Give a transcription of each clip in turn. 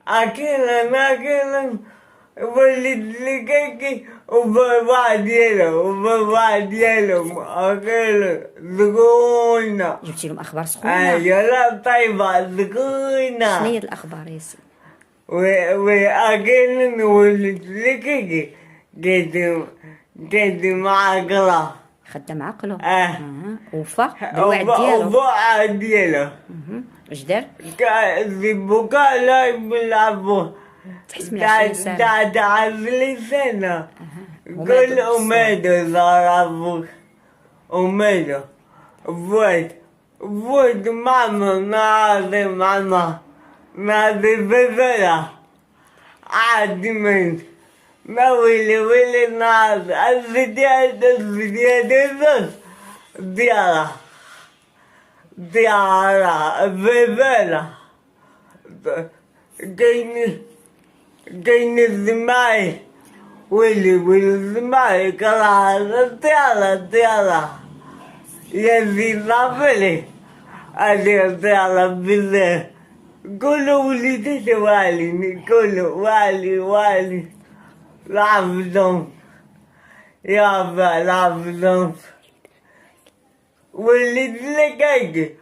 أكلم ولد لكيكي وبعديلهم أكل ذكونا. جبتي لهم اخبار سخونه؟ يلا طيبة ذكونا. شنو هي الاخبار يا سي؟ وأكل ولد لكيكي قد معقلة. خدام عقلو. اه وفا الوعد ديالو. وفا ديالو. اش دار؟ البكاء لا يلعبوا. تحس من 20 سنه. تاع لسانه. كل أميدو ضربوك. أميدو. فوت ماما نادي بذلة. عادي من ما ولي ناد الزيادة ديارة بذلة. كاين الزماي والزماي كلا ديالة يا زينافلي هذه ديالة بالله كله وليدات كله والي لعبتهم لعبتهم وليد لك هيك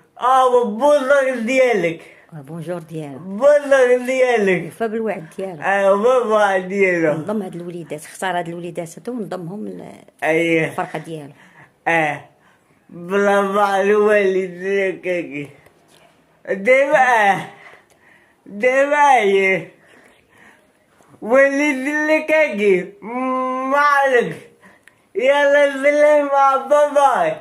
بوزر ديالك بونجور ديالو. بوزر ديالك وفا بالوعد ديالو. بالوعد ديالو. نضم هاد الوليدات، اختار هاد الوليدات هادو ونضمهم الفرقة ديالو. بلا بعد والد لك هيك دابا ولد لك هيك مالك يلا سلام باي باي.